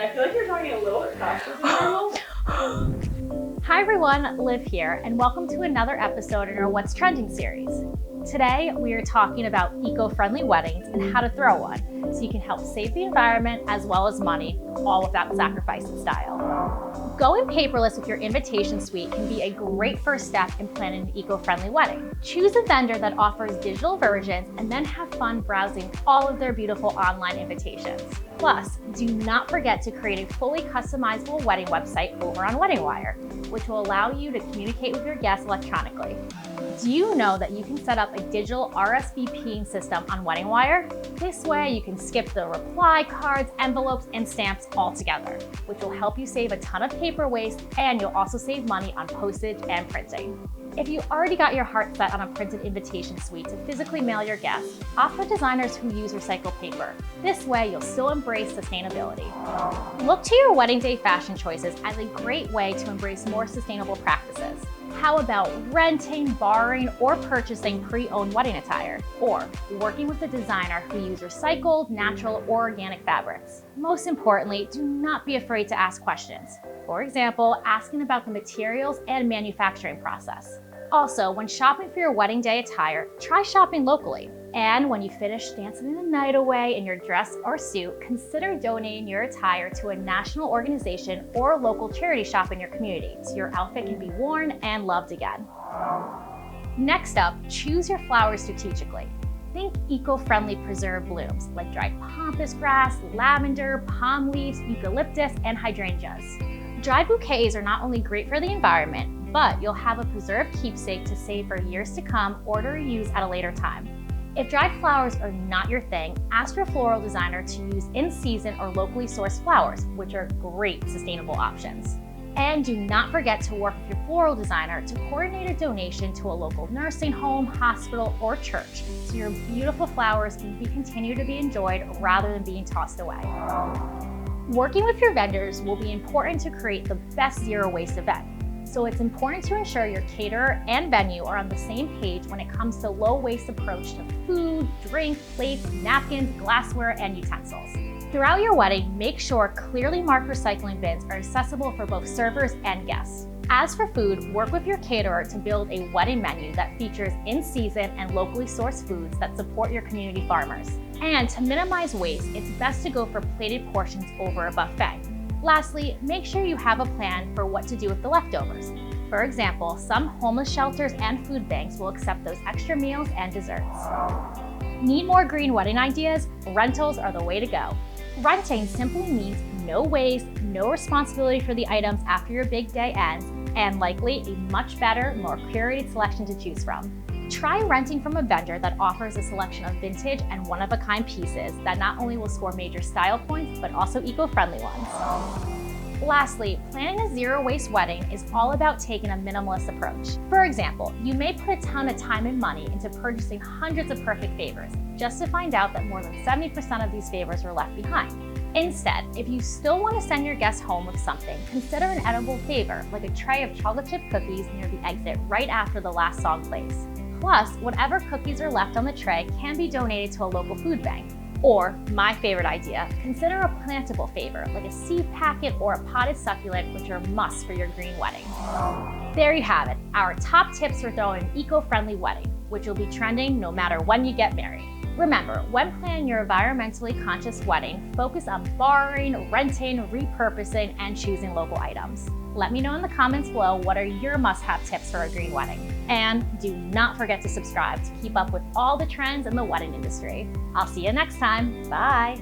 I feel like you're talking a little bit faster than normal. Hi everyone, Liv here, and welcome to another episode in our What's Trending series. Today, we are talking about eco-friendly weddings and how to throw one, so you can help save the environment as well as money, all without sacrificing style. Going paperless with your invitation suite can be a great first step in planning an eco-friendly wedding. Choose a vendor that offers digital versions and then have fun browsing all of their beautiful online invitations. Plus, do not forget to create a fully customizable wedding website over on WeddingWire, which will allow you to communicate with your guests electronically. Do you know that you can set up a digital RSVP system on WeddingWire? This way you can skip the reply cards, envelopes, and stamps altogether, which will help you save a ton of paper waste, and you'll also save money on postage and printing. If you already got your heart set on a printed invitation suite to physically mail your guests, opt for designers who use recycled paper. This way you'll still embrace sustainability. Look to your wedding day fashion choices as a great way to embrace more sustainable practices. How about renting, borrowing, or purchasing pre-owned wedding attire? Or working with a designer who uses recycled, natural, or organic fabrics? Most importantly, do not be afraid to ask questions. For example, asking about the materials and manufacturing process. Also, when shopping for your wedding day attire, try shopping locally. And when you finish dancing the night away in your dress or suit, consider donating your attire to a national organization or a local charity shop in your community so your outfit can be worn and loved again. Next up, choose your flowers strategically. Think eco-friendly preserved blooms like dried pampas grass, lavender, palm leaves, eucalyptus, and hydrangeas. Dried bouquets are not only great for the environment, but you'll have a preserved keepsake to save for years to come or to reuse at a later time. If dried flowers are not your thing, ask your floral designer to use in-season or locally sourced flowers, which are great sustainable options. And do not forget to work with your floral designer to coordinate a donation to a local nursing home, hospital, or church, so your beautiful flowers can continue to be enjoyed rather than being tossed away. Working with your vendors will be important to create the best zero waste event. So it's important to ensure your caterer and venue are on the same page when it comes to low waste approach to food, drink, plates, napkins, glassware, and utensils. Throughout your wedding, make sure clearly marked recycling bins are accessible for both servers and guests. As for food, work with your caterer to build a wedding menu that features in-season and locally sourced foods that support your community farmers. And to minimize waste, it's best to go for plated portions over a buffet. Lastly, make sure you have a plan for what to do with the leftovers. For example, some homeless shelters and food banks will accept those extra meals and desserts. Need more green wedding ideas? Rentals are the way to go. Renting simply means no waste, no responsibility for the items after your big day ends, and likely a much better, more curated selection to choose from. Try renting from a vendor that offers a selection of vintage and one-of-a-kind pieces that not only will score major style points, but also eco-friendly ones. Lastly, planning a zero-waste wedding is all about taking a minimalist approach. For example, you may put a ton of time and money into purchasing hundreds of perfect favors, just to find out that more than 70% of these favors were left behind. Instead, if you still want to send your guests home with something, consider an edible favor, like a tray of chocolate chip cookies near the exit right after the last song plays. Plus, whatever cookies are left on the tray can be donated to a local food bank. Or, my favorite idea, consider a plantable favor, like a seed packet or a potted succulent, which are musts for your green wedding. There you have it, our top tips for throwing an eco-friendly wedding, which will be trending no matter when you get married. Remember, when planning your environmentally conscious wedding, focus on borrowing, renting, repurposing, and choosing local items. Let me know in the comments below what are your must-have tips for a green wedding. And do not forget to subscribe to keep up with all the trends in the wedding industry. I'll see you next time. Bye.